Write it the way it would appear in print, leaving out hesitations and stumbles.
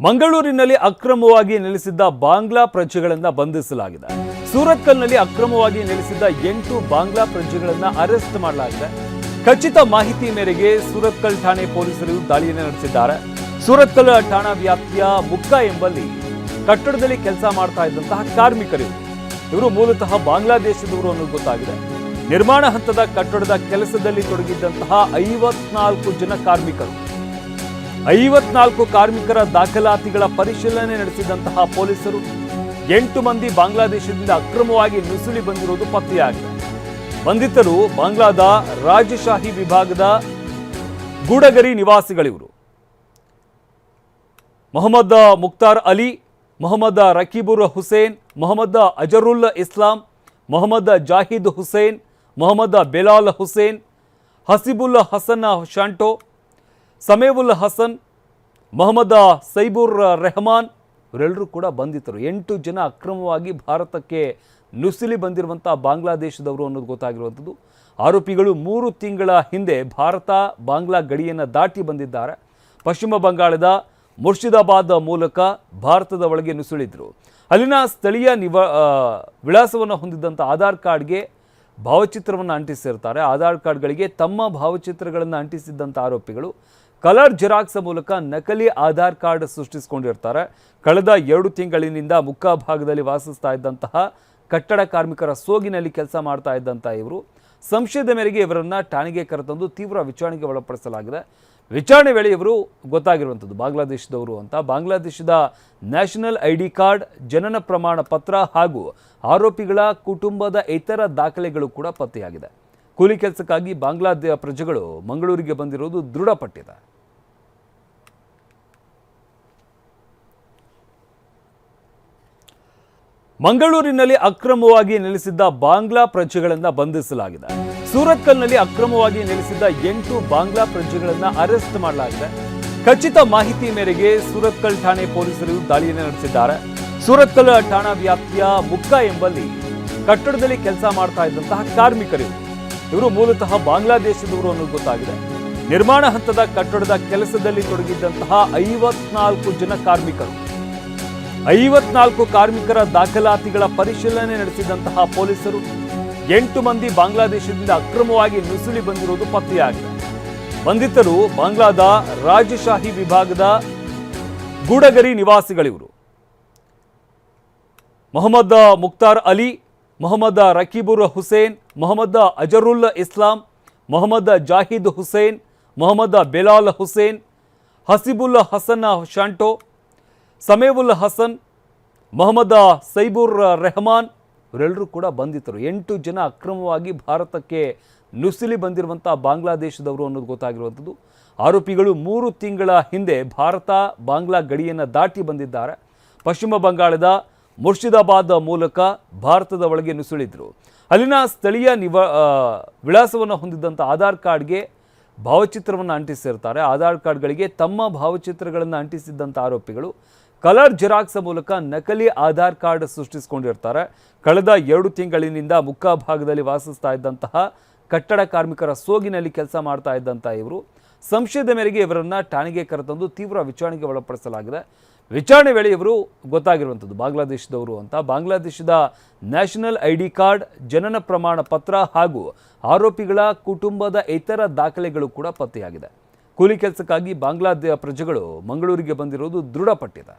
ಮಂಗಳೂರಿನಲ್ಲಿ ಅಕ್ರಮವಾಗಿ ನೆಲೆಸಿದ್ದ ಬಾಂಗ್ಲಾ ಪ್ರಜೆಗಳನ್ನು ಬಂಧಿಸಲಾಗಿದೆ. ಸೂರತ್ಕಲ್ನಲ್ಲಿ ಅಕ್ರಮವಾಗಿ ನೆಲೆಸಿದ್ದ 8 ಬಾಂಗ್ಲಾ ಪ್ರಜೆಗಳನ್ನು ಅರೆಸ್ಟ್ ಮಾಡಲಾಗಿದೆ. ಖಚಿತ ಮಾಹಿತಿ ಮೇರೆಗೆ ಸೂರತ್ಕಲ್ ಠಾಣೆ ಪೊಲೀಸರು ದಾಳಿಯನ್ನು ನಡೆಸಿದ್ದಾರೆ. ಸೂರತ್ಕಲ್ ಠಾಣಾ ವ್ಯಾಪ್ತಿಯ ಮುಕ್ಕ ಎಂಬಲ್ಲಿ ಕಟ್ಟಡದಲ್ಲಿ ಕೆಲಸ ಮಾಡ್ತಾ ಇದ್ದಂತಹ ಕಾರ್ಮಿಕರು ಇವರು ಮೂಲತಃ ಬಾಂಗ್ಲಾದೇಶದವರು ಅನ್ನೋದು ಗೊತ್ತಾಗಿದೆ. ನಿರ್ಮಾಣ ಹಂತದ ಕಟ್ಟಡದ ಕೆಲಸದಲ್ಲಿ ತೊಡಗಿದ್ದಂತಹ 54 ಜನ ಕಾರ್ಮಿಕರು 54 ಕಾರ್ಮಿಕರ ದಾಖಲಾತಿಗಳ ಪರಿಶೀಲನೆ ನಡೆಸಿದಂತಹ ಪೊಲೀಸರು 8 ಮಂದಿ ಬಾಂಗ್ಲಾದೇಶದಿಂದ ಅಕ್ರಮವಾಗಿ ನುಸುಳಿ ಬಂದಿರುವುದು ಪತ್ತೆಯಾಗಿದೆ. ಬಂಧಿತರು ಬಾಂಗ್ಲಾದ ರಾಜಶಾಹಿ ವಿಭಾಗದ ಗೂಡಗರಿ ನಿವಾಸಿಗಳಿವರು. ಮೊಹಮ್ಮದ್ ಮುಖ್ತಾರ್ ಅಲಿ, ಮೊಹಮ್ಮದ್ ರಕೀಬುರ್ ಹುಸೇನ್, ಮೊಹಮ್ಮದ್ ಅಜರುಲ್ ಇಸ್ಲಾಂ, ಮೊಹಮ್ಮದ್ ಜಾಹಿದ್ ಹುಸೇನ್, ಮೊಹಮ್ಮದ್ ಬೆಲಾಲ್ ಹುಸೇನ್, ಹಸಿಬುಲ್ ಹಸನ್ ಶಾಂಟೋ, ಸಮೀವುಲ್ ಹಸನ್, ಮೊಹಮ್ಮದ್ ಸೈಬುರ್ ರೆಹಮಾನ್ ಇವರೆಲ್ಲರೂ ಕೂಡ ಬಂಧಿತರು. 8 ಜನ ಅಕ್ರಮವಾಗಿ ಭಾರತಕ್ಕೆ ನುಸುಳಿ ಬಂದಿರುವಂಥ ಬಾಂಗ್ಲಾದೇಶದವರು ಅನ್ನೋದು ಗೊತ್ತಾಗಿರುವಂಥದ್ದು. ಆರೋಪಿಗಳು 3 ತಿಂಗಳ ಹಿಂದೆ ಭಾರತ ಬಾಂಗ್ಲಾ ಗಡಿಯನ್ನು ದಾಟಿ ಬಂದಿದ್ದಾರೆ. ಪಶ್ಚಿಮ ಬಂಗಾಳದ ಮುರ್ಷಿದಾಬಾದ್ ಮೂಲಕ ಭಾರತದ ಒಳಗೆ ನುಸುಳಿದ್ರು. ಅಲ್ಲಿನ ಸ್ಥಳೀಯ ವಿಳಾಸವನ್ನು ಹೊಂದಿದ್ದಂಥ ಆಧಾರ್ ಕಾರ್ಡ್ಗೆ ಭಾವಚಿತ್ರವನ್ನು ಅಂಟಿಸಿರ್ತಾರೆ. ಆಧಾರ್ ಕಾರ್ಡ್ಗಳಿಗೆ ತಮ್ಮ ಭಾವಚಿತ್ರಗಳನ್ನು ಅಂಟಿಸಿದ್ದಂಥ ಆರೋಪಿಗಳು ಕಲರ್ ಜೆರಾಕ್ಸ್ ಮೂಲಕ ನಕಲಿ ಆಧಾರ್ ಕಾರ್ಡ್ ಸೃಷ್ಟಿಸಿಕೊಂಡಿರ್ತಾರೆ. ಕಳೆದ 2 ತಿಂಗಳಿನಿಂದ ಮುಕ್ಕ ಭಾಗದಲ್ಲಿ ವಾಸಿಸ್ತಾ ಇದ್ದಂತಹ ಕಟ್ಟಡ ಕಾರ್ಮಿಕರ ಸೋಗಿನಲ್ಲಿ ಕೆಲಸ ಮಾಡ್ತಾ ಇದ್ದಂಥ ಇವರು ಸಂಶಯದ ಮೇರೆಗೆ ಇವರನ್ನು ಠಾಣೆಗೆ ಕರೆತಂದು ತೀವ್ರ ವಿಚಾರಣೆಗೆ ಒಳಪಡಿಸಲಾಗಿದೆ. ವಿಚಾರಣೆ ವೇಳೆ ಇವರು ಗೊತ್ತಾಗಿರುವಂಥದ್ದು ಬಾಂಗ್ಲಾದೇಶದವರು ಅಂತ. ಬಾಂಗ್ಲಾದೇಶದ ನ್ಯಾಷನಲ್ ID ಕಾರ್ಡ್, ಜನನ ಪ್ರಮಾಣ ಪತ್ರ ಹಾಗೂ ಆರೋಪಿಗಳ ಕುಟುಂಬದ ಇತರ ದಾಖಲೆಗಳು ಕೂಡ ಪತ್ತೆಯಾಗಿದೆ. ಕೂಲಿ ಕೆಲಸಕ್ಕಾಗಿ ಬಾಂಗ್ಲಾದೇಶ ಪ್ರಜೆಗಳು ಮಂಗಳೂರಿಗೆ ಬಂದಿರುವುದು ದೃಢಪಟ್ಟಿದೆ. ಮಂಗಳೂರಿನಲ್ಲಿ ಅಕ್ರಮವಾಗಿ ನೆಲೆಸಿದ್ದ ಬಾಂಗ್ಲಾ ಪ್ರಜೆಗಳನ್ನು ಬಂಧಿಸಲಾಗಿದೆ. ಸೂರತ್ಕಲ್ನಲ್ಲಿ ಅಕ್ರಮವಾಗಿ ನೆಲೆಸಿದ್ದ 8 ಬಾಂಗ್ಲಾ ಪ್ರಜೆಗಳನ್ನು ಅರೆಸ್ಟ್ ಮಾಡಲಾಗಿದೆ. ಖಚಿತ ಮಾಹಿತಿ ಮೇರೆಗೆ ಸೂರತ್ಕಲ್ ಠಾಣೆ ಪೊಲೀಸರು ದಾಳಿಯನ್ನು ನಡೆಸಿದ್ದಾರೆ. ಸೂರತ್ಕಲ್ ಠಾಣಾ ವ್ಯಾಪ್ತಿಯ ಮುಕ್ಕ ಎಂಬಲ್ಲಿ ಕಟ್ಟಡದಲ್ಲಿ ಕೆಲಸ ಮಾಡ್ತಾ ಇದ್ದಂತಹ ಕಾರ್ಮಿಕರು ಇವರು ಮೂಲತಃ ಬಾಂಗ್ಲಾದೇಶದವರು ಅನ್ನೋದು ಗೊತ್ತಾಗಿದೆ. ನಿರ್ಮಾಣ ಹಂತದ ಕಟ್ಟಡದ ಕೆಲಸದಲ್ಲಿ ತೊಡಗಿದ್ದಂತಹ 54 ಜನ ಕಾರ್ಮಿಕರು 54 ಕಾರ್ಮಿಕರ ದಾಖಲಾತಿಗಳ ಪರಿಶೀಲನೆ ನಡೆಸಿದಂತಹ ಪೊಲೀಸರು 8 ಮಂದಿ ಬಾಂಗ್ಲಾದೇಶದಿಂದ ಅಕ್ರಮವಾಗಿ ನುಸುಳಿ ಬಂದಿರುವುದು ಪತ್ತೆಯಾಗಿದೆ. ಬಂಧಿತರು ಬಾಂಗ್ಲಾದ ರಾಜಶಾಹಿ ವಿಭಾಗದ ಗೂಡಗರಿ ನಿವಾಸಿಗಳಿವರು. ಮೊಹಮ್ಮದ್ ಮುಖ್ತಾರ್ ಅಲಿ, ಮೊಹಮ್ಮದ್ ರಕೀಬುರ್ ಹುಸೇನ್, ಮೊಹಮ್ಮದ್ ಅಜರುಲ್ ಇಸ್ಲಾಂ, ಮೊಹಮ್ಮದ್ ಜಾಹಿದ್ ಹುಸೇನ್, ಮೊಹಮ್ಮದ್ ಬೆಲಾಲ್ ಹುಸೇನ್, ಹಸಿಬುಲ್ ಹಸನ್ ಶಾಂಟೋ, ಸಮೀವುಲ್ ಹಸನ್, ಮೊಹಮ್ಮದ್ ಸೈಬುರ್ ರೆಹಮಾನ್ ಇವರೆಲ್ಲರೂ ಕೂಡ ಬಂಧಿತರು. 8 ಜನ ಅಕ್ರಮವಾಗಿ ಭಾರತಕ್ಕೆ ನುಸುಳಿ ಬಂದಿರುವಂಥ ಬಾಂಗ್ಲಾದೇಶದವರು ಅನ್ನೋದು ಗೊತ್ತಾಗಿರುವಂಥದ್ದು. ಆರೋಪಿಗಳು 3 ತಿಂಗಳ ಹಿಂದೆ ಭಾರತ ಬಾಂಗ್ಲಾ ಗಡಿಯನ್ನು ದಾಟಿ ಬಂದಿದ್ದಾರೆ. ಪಶ್ಚಿಮ ಬಂಗಾಳದ ಮುರ್ಷಿದಾಬಾದ್ ಮೂಲಕ ಭಾರತದ ಒಳಗೆ ನುಸುಳಿದ್ರು. ಅಲ್ಲಿನ ಸ್ಥಳೀಯ ವಿಳಾಸವನ್ನು ಹೊಂದಿದ್ದಂಥ ಆಧಾರ್ ಕಾರ್ಡ್ಗೆ ಭಾವಚಿತ್ರವನ್ನು ಅಂಟಿಸಿರ್ತಾರೆ. ಆಧಾರ್ ಕಾರ್ಡ್ಗಳಿಗೆ ತಮ್ಮ ಭಾವಚಿತ್ರಗಳನ್ನು ಅಂಟಿಸಿದ್ದಂಥ ಆರೋಪಿಗಳು ಕಲರ್ ಜೆರಾಕ್ಸ್ ಮೂಲಕ ನಕಲಿ ಆಧಾರ್ ಕಾರ್ಡ್ ಸೃಷ್ಟಿಸಿಕೊಂಡಿರ್ತಾರೆ. ಕಳೆದ 2 ತಿಂಗಳಿನಿಂದ ಮುಕ್ಕ ಭಾಗದಲ್ಲಿ ವಾಸಿಸ್ತಾ ಇದ್ದಂತಹ ಕಟ್ಟಡ ಕಾರ್ಮಿಕರ ಸೋಗಿನಲ್ಲಿ ಕೆಲಸ ಮಾಡ್ತಾ ಇದ್ದಂಥ ಇವರು ಸಂಶಯದ ಮೇರೆಗೆ ಇವರನ್ನು ಠಾಣೆಗೆ ಕರೆತಂದು ತೀವ್ರ ವಿಚಾರಣೆಗೆ ಒಳಪಡಿಸಲಾಗಿದೆ. ವಿಚಾರಣೆ ವೇಳೆ ಇವರು ಗೊತ್ತಾಗಿರುವಂಥದ್ದು ಬಾಂಗ್ಲಾದೇಶದವರು ಅಂತ. ಬಾಂಗ್ಲಾದೇಶದ ನ್ಯಾಷನಲ್ ID ಕಾರ್ಡ್, ಜನನ ಪ್ರಮಾಣ ಪತ್ರ ಹಾಗೂ ಆರೋಪಿಗಳ ಕುಟುಂಬದ ಇತರ ದಾಖಲೆಗಳು ಕೂಡ ಪತ್ತೆಯಾಗಿದೆ. ಕೂಲಿ ಕೆಲಸಕ್ಕಾಗಿ ಬಾಂಗ್ಲಾದೇಶ ಪ್ರಜೆಗಳು ಮಂಗಳೂರಿಗೆ ಬಂದಿರುವುದು ದೃಢಪಟ್ಟಿದೆ.